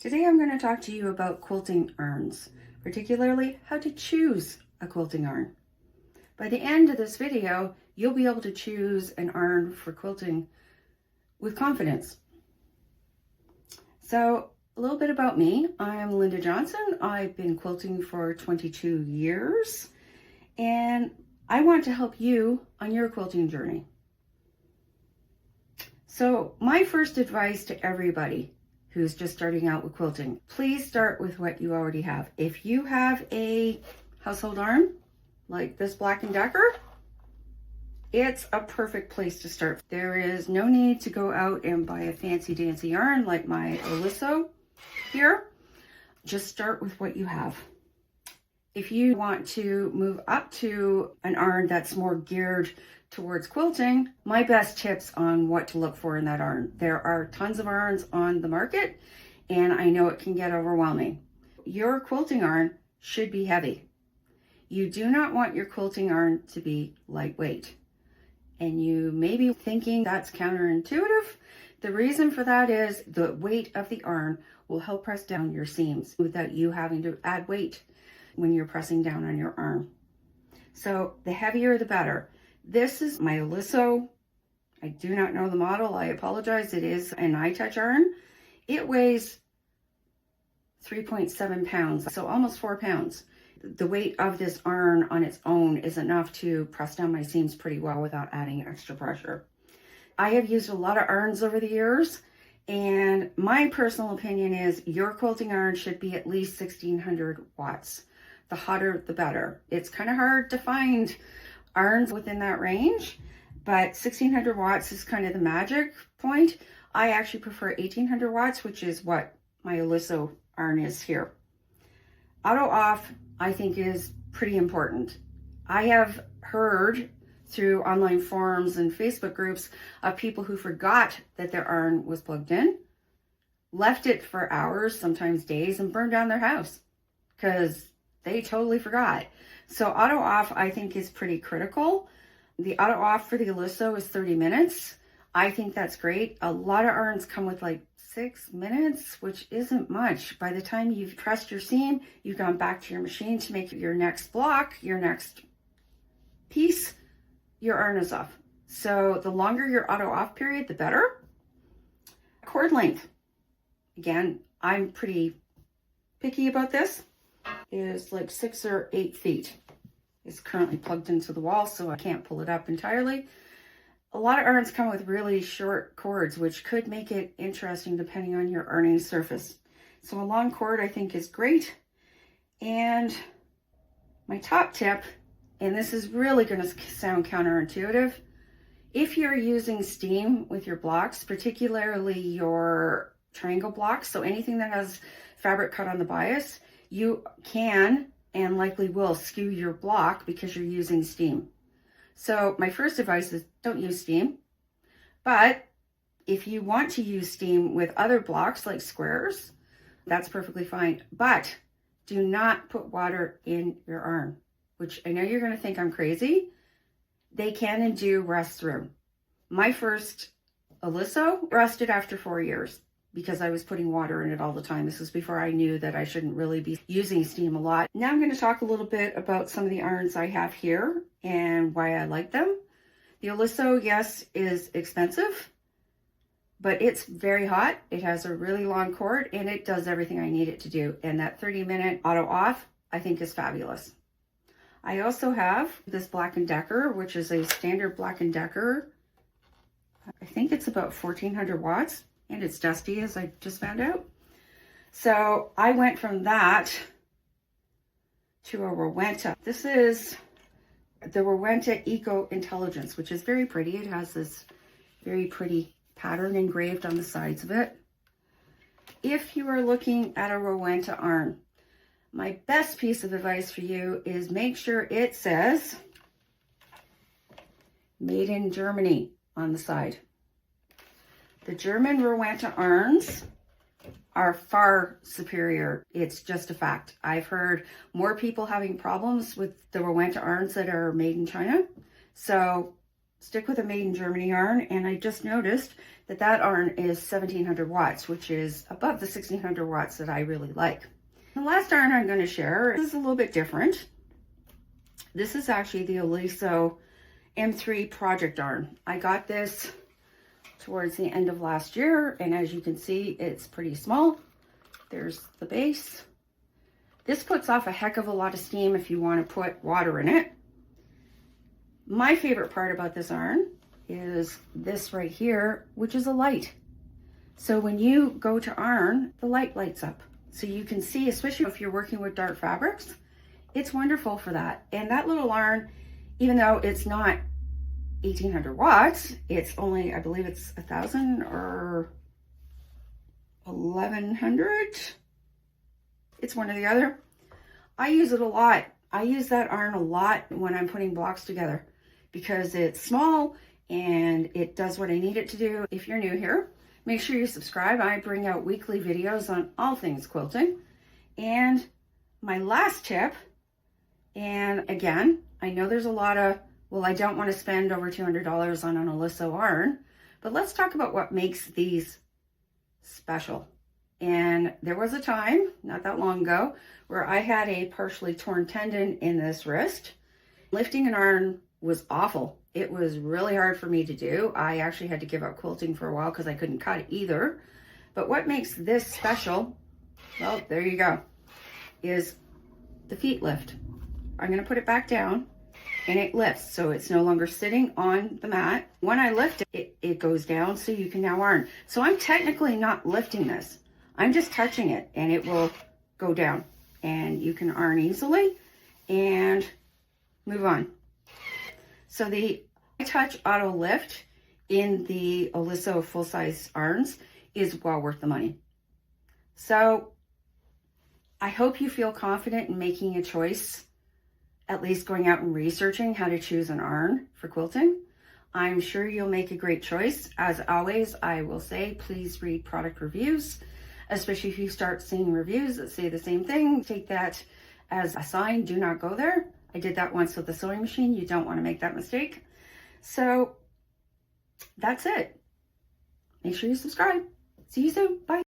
Today I'm going to talk to you about quilting yarns, particularly how to choose a quilting yarn. By the end of this video, you'll be able to choose an yarn for quilting with confidence. So a little bit about me. I'm Linda Johnson. I've been quilting for 22 years and I want to help you on your quilting journey. So my first advice to everybody who's just starting out with quilting, please start with what you already have. If you have a household yarn like this Black & Decker, it's a perfect place to start. There is no need to go out and buy a fancy dancy yarn like my Oliso here. Just start with what you have. If you want to move up to an yarn that's more geared towards quilting, my best tips on what to look for in that yarn. There are tons of yarns on the market and I know it can get overwhelming. Your quilting yarn should be heavy. You do not want your quilting yarn to be lightweight. And you may be thinking that's counterintuitive. The reason for that is the weight of the yarn will help press down your seams without you having to add weight when you're pressing down on your arm. So the heavier the better. This is my Oliso. I do not know the model. I apologize. It is an iTouch yarn. It weighs 3.7 pounds, so almost 4 pounds. The weight of this yarn on its own is enough to press down my seams pretty well without adding extra pressure. I have used a lot of yarns over the years, and my personal opinion is your quilting yarn should be at least 1600 watts. The hotter, the better. It's kind of hard to find yarns within that range, but 1600 watts is kind of the magic point. I actually prefer 1800 watts, which is what my Oliso yarn is here. Auto off, I think, is pretty important. I have heard through online forums and Facebook groups of people who forgot that their yarn was plugged in, left it for hours, sometimes days, and burned down their house because they totally forgot. So auto off, I think, is pretty critical. The auto off for the Oliso is 30 minutes. I think that's great. A lot of yarns come with like 6 minutes, which isn't much. By the time you've pressed your seam, you've gone back to your machine to make your next block, your next piece, your yarn is off. So the longer your auto off period, the better. Cord length. Again, I'm pretty picky about this. Is like 6 or 8 feet. It's currently plugged into the wall, so I can't pull it up entirely. A lot of yarns come with really short cords, which could make it interesting depending on your yarning surface. So a long cord I think is great. And my top tip, and this is really going to sound counterintuitive, if you're using steam with your blocks, particularly your triangle blocks, so anything that has fabric cut on the bias, you can and likely will skew your block because you're using steam. So my first advice is don't use steam. But if you want to use steam with other blocks like squares, that's perfectly fine. But do not put water in your yarn, which I know you're going to think I'm crazy. They can and do rust through. My first Oliso rusted after 4 years, because I was putting water in it all the time. This was before I knew that I shouldn't really be using steam a lot. Now I'm going to talk a little bit about some of the yarns I have here and why I like them. The Oliso, yes, is expensive, but it's very hot. It has a really long cord and it does everything I need it to do. And that 30-minute auto off, I think, is fabulous. I also have this Black & Decker, which is a standard Black & Decker. I think it's about 1400 watts. And it's dusty, as I just found out. So I went from that to a Rowenta. This is the Rowenta Eco Intelligence, which is very pretty. It has this very pretty pattern engraved on the sides of it. If you are looking at a Rowenta yarn, my best piece of advice for you is make sure it says Made in Germany on the side. The German Rowenta yarns are far superior. It's just a fact. I've heard more people having problems with the Rowenta yarns that are made in China. So stick with a made in Germany yarn, and I just noticed that that yarn is 1700 watts, which is above the 1600 watts that I really like. The last yarn I'm going to share is a little bit different. This is actually the Oliso M3 project yarn. I got this towards the end of last year, and as you can see, it's pretty small. There's the base. This puts off a heck of a lot of steam if you want to put water in it. My favorite part about this yarn is this right here, which is a light. So when you go to yarn, the light lights up. So you can see, especially if you're working with dark fabrics, it's wonderful for that. And that little yarn, even though it's not 1800 watts, it's only, I believe it's 1000 or 1100. It's one or the other. I use it a lot. I use that yarn a lot when I'm putting blocks together because it's small and it does what I need it to do. If you're new here, make sure you subscribe. I bring out weekly videos on all things quilting. And my last tip, and again, I know there's a lot of, well, I don't want to spend over $200 on an Oliso yarn, but let's talk about what makes these special. And there was a time, not that long ago, where I had a partially torn tendon in this wrist. Lifting an yarn was awful. It was really hard for me to do. I actually had to give up quilting for a while because I couldn't cut it either. But what makes this special, well, there you go, is the feet lift. I'm going to put it back down and it lifts, so it's no longer sitting on the mat. When I lift it, it goes down so you can now yarn. So I'm technically not lifting this. I'm just touching it and it will go down and you can yarn easily and move on. So the touch auto lift in the Oliso full-size yarns is well worth the money. So I hope you feel confident in making a choice, at least going out and researching how to choose an yarn for quilting. I'm sure you'll make a great choice. As always, I will say, please read product reviews, especially if you start seeing reviews that say the same thing. Take that as a sign, do not go there. I did that once with the sewing machine. You don't want to make that mistake. So that's it. Make sure you subscribe. See you soon. Bye.